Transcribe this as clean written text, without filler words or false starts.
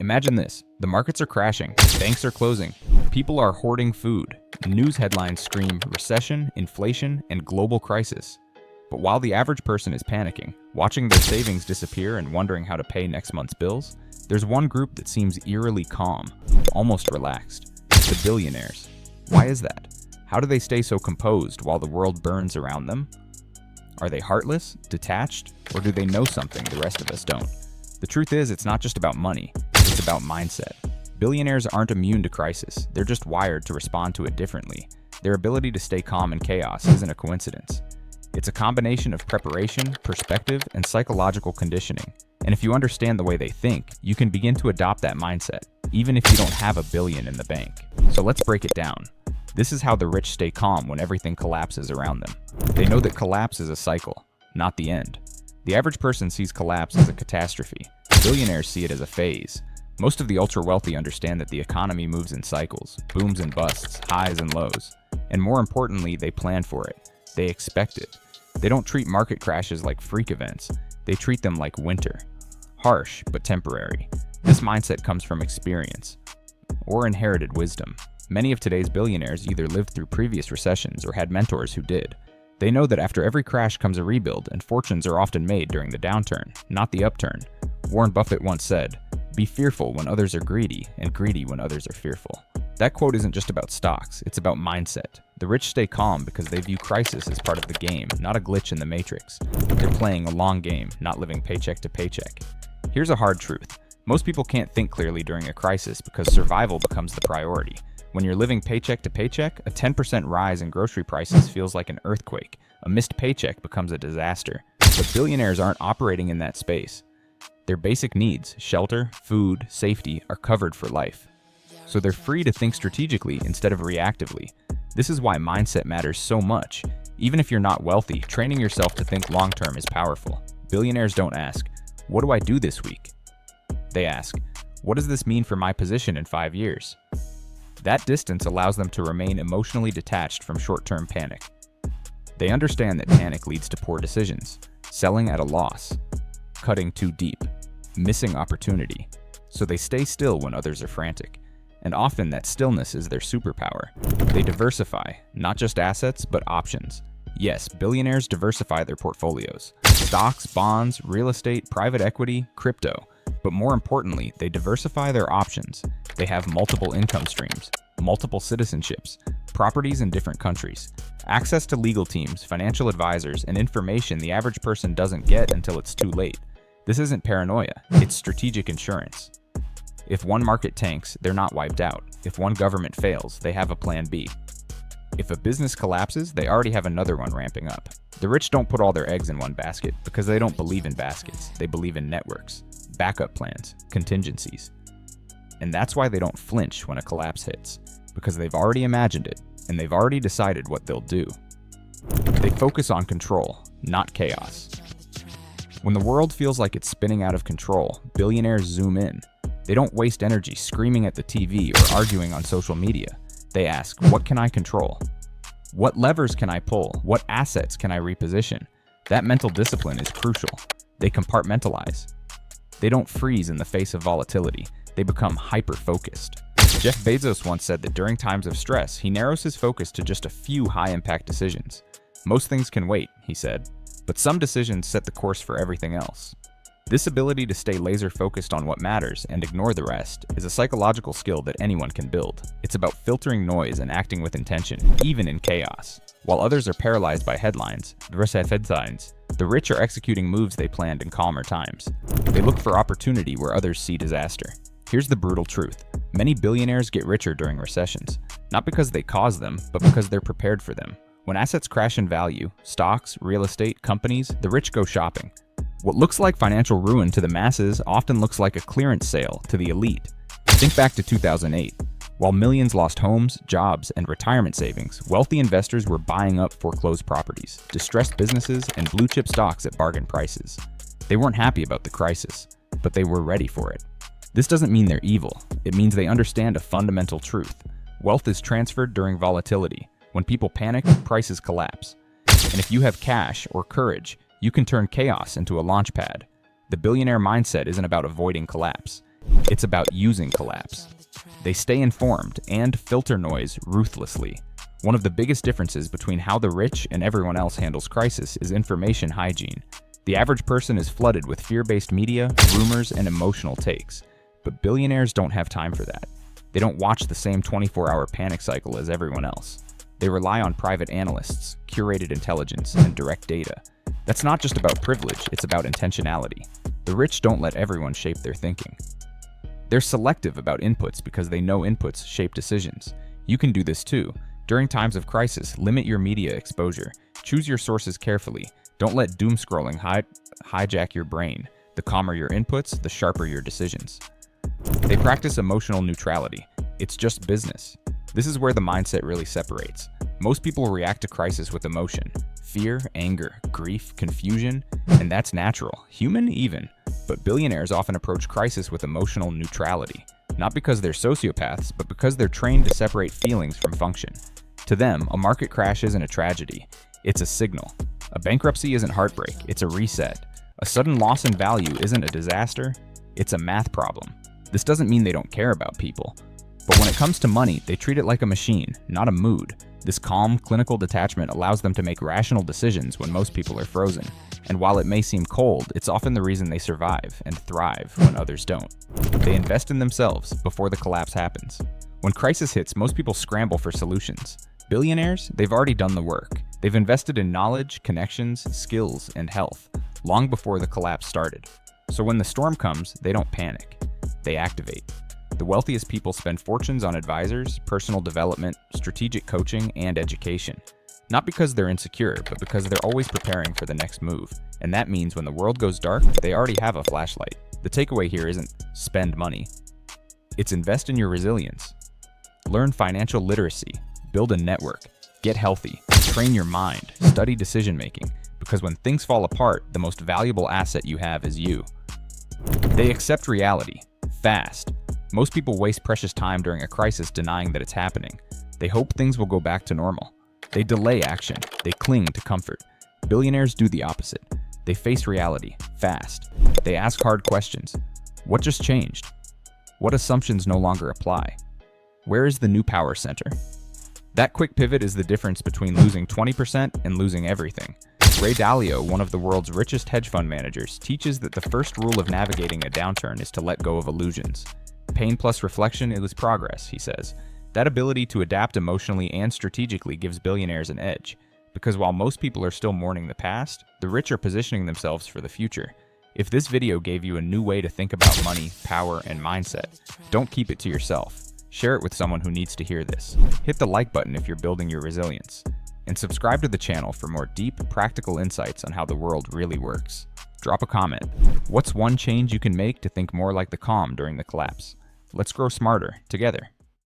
Imagine this. The markets are crashing, banks are closing, people are hoarding food. News headlines scream recession, inflation, and global crisis. But while the average person is panicking, watching their savings disappear and wondering how to pay next month's bills, there's one group that seems eerily calm, almost relaxed. The billionaires. Why is that? How do they stay so composed while the world burns around them? Are they heartless, detached, or do they know something the rest of us don't? The truth is, it's not just about money, it's about mindset. Billionaires aren't immune to crisis, they're just wired to respond to it differently. Their ability to stay calm in chaos isn't a coincidence. It's a combination of preparation, perspective, and psychological conditioning. And if you understand the way they think, you can begin to adopt that mindset, even if you don't have $1 billion in the bank. So let's break it down. This is how the rich stay calm when everything collapses around them. They know that collapse is a cycle, not the end. The average person sees collapse as a catastrophe. Billionaires see it as a phase. Most of the ultra-wealthy understand that the economy moves in cycles, booms and busts, highs and lows. And more importantly, they plan for it. They expect it. They don't treat market crashes like freak events. They treat them like winter. Harsh, but temporary. This mindset comes from experience or inherited wisdom. Many of today's billionaires either lived through previous recessions or had mentors who did. They know that after every crash comes a rebuild, and fortunes are often made during the downturn, not the upturn. Warren Buffett once said, "Be fearful when others are greedy, and greedy when others are fearful." That quote isn't just about stocks, it's about mindset. The rich stay calm because they view crisis as part of the game, not a glitch in the matrix. They're playing a long game, not living paycheck to paycheck. Here's a hard truth. Most people can't think clearly during a crisis because survival becomes the priority. When you're living paycheck to paycheck, a 10% rise in grocery prices feels like an earthquake. A missed paycheck becomes a disaster. But billionaires aren't operating in that space. Their basic needs, shelter, food, safety, are covered for life. So they're free to think strategically instead of reactively. This is why mindset matters so much. Even if you're not wealthy, training yourself to think long-term is powerful. Billionaires don't ask, "What do I do this week?" They ask, "What does this mean for my position in 5 years?" That distance allows them to remain emotionally detached from short-term panic. They understand that panic leads to poor decisions, selling at a loss, cutting too deep, missing opportunity. So they stay still when others are frantic. And often that stillness is their superpower. They diversify, not just assets, but options. Yes, billionaires diversify their portfolios. Stocks, bonds, real estate, private equity, crypto. But more importantly, they diversify their options. They have multiple income streams, multiple citizenships, properties in different countries, access to legal teams, financial advisors, and information the average person doesn't get until it's too late. This isn't paranoia, it's strategic insurance. If one market tanks, they're not wiped out. If one government fails, they have a plan B. If a business collapses, they already have another one ramping up. The rich don't put all their eggs in one basket because they don't believe in baskets. They believe in networks, backup plans, contingencies. And that's why they don't flinch when a collapse hits, because they've already imagined it and they've already decided what they'll do. They focus on control, not chaos. When the world feels like it's spinning out of control, billionaires zoom in. They don't waste energy screaming at the TV or arguing on social media. They ask, what can I control? What levers can I pull? What assets can I reposition? That mental discipline is crucial. They compartmentalize. They don't freeze in the face of volatility. They become hyper-focused. Jeff Bezos once said that during times of stress, he narrows his focus to just a few high-impact decisions. Most things can wait, he said, but some decisions set the course for everything else. This ability to stay laser-focused on what matters and ignore the rest is a psychological skill that anyone can build. It's about filtering noise and acting with intention, even in chaos. While others are paralyzed by headlines, the rich are executing moves they planned in calmer times. They look for opportunity where others see disaster. Here's the brutal truth. Many billionaires get richer during recessions, not because they cause them, but because they're prepared for them. When assets crash in value, stocks, real estate, companies, the rich go shopping. What looks like financial ruin to the masses often looks like a clearance sale to the elite. Think back to 2008. While millions lost homes, jobs, and retirement savings, wealthy investors were buying up foreclosed properties, distressed businesses, and blue-chip stocks at bargain prices. They weren't happy about the crisis, but they were ready for it. This doesn't mean they're evil. It means they understand a fundamental truth. Wealth is transferred during volatility. When people panic, prices collapse. And if you have cash or courage, you can turn chaos into a launch pad. The billionaire mindset isn't about avoiding collapse. It's about using collapse. They stay informed and filter noise ruthlessly. One of the biggest differences between how the rich and everyone else handles crisis is information hygiene. The average person is flooded with fear-based media, rumors, and emotional takes. But billionaires don't have time for that. They don't watch the same 24-hour panic cycle as everyone else. They rely on private analysts, curated intelligence, and direct data. That's not just about privilege, it's about intentionality. The rich don't let everyone shape their thinking. They're selective about inputs because they know inputs shape decisions. You can do this too. During times of crisis, limit your media exposure. Choose your sources carefully. Don't let doom scrolling hijack your brain. The calmer your inputs, the sharper your decisions. They practice emotional neutrality. It's just business. This is where the mindset really separates. Most people react to crisis with emotion. Fear, anger, grief, confusion, and that's natural, human even. But billionaires often approach crisis with emotional neutrality. Not because they're sociopaths, but because they're trained to separate feelings from function. To them, a market crash isn't a tragedy. It's a signal. A bankruptcy isn't heartbreak, it's a reset. A sudden loss in value isn't a disaster, it's a math problem. This doesn't mean they don't care about people. But when it comes to money, they treat it like a machine, not a mood. This calm, clinical detachment allows them to make rational decisions when most people are frozen. And while it may seem cold, it's often the reason they survive and thrive when others don't. They invest in themselves before the collapse happens. When crisis hits, most people scramble for solutions. Billionaires, they've already done the work. They've invested in knowledge, connections, skills, and health, long before the collapse started. So when the storm comes, they don't panic. They activate. The wealthiest people spend fortunes on advisors, personal development, strategic coaching, and education. Not because they're insecure, but because they're always preparing for the next move. And that means when the world goes dark, they already have a flashlight. The takeaway here isn't spend money. It's invest in your resilience. Learn financial literacy, build a network, get healthy, train your mind, study decision making, because when things fall apart, the most valuable asset you have is you. They accept reality, fast. Most people waste precious time during a crisis denying that it's happening. They hope things will go back to normal. They delay action. They cling to comfort. Billionaires do the opposite. They face reality, fast. They ask hard questions. What just changed? What assumptions no longer apply? Where is the new power center? That quick pivot is the difference between losing 20% and losing everything. Ray Dalio, one of the world's richest hedge fund managers, teaches that the first rule of navigating a downturn is to let go of illusions. Pain plus reflection is progress, he says. That ability to adapt emotionally and strategically gives billionaires an edge, because while most people are still mourning the past, the rich are positioning themselves for the future. If this video gave you a new way to think about money, power, and mindset, don't keep it to yourself. Share it with someone who needs to hear this. Hit the like button if you're building your resilience. And subscribe to the channel for more deep, practical insights on how the world really works. Drop a comment. What's one change you can make to think more like the calm during the collapse? Let's grow smarter together.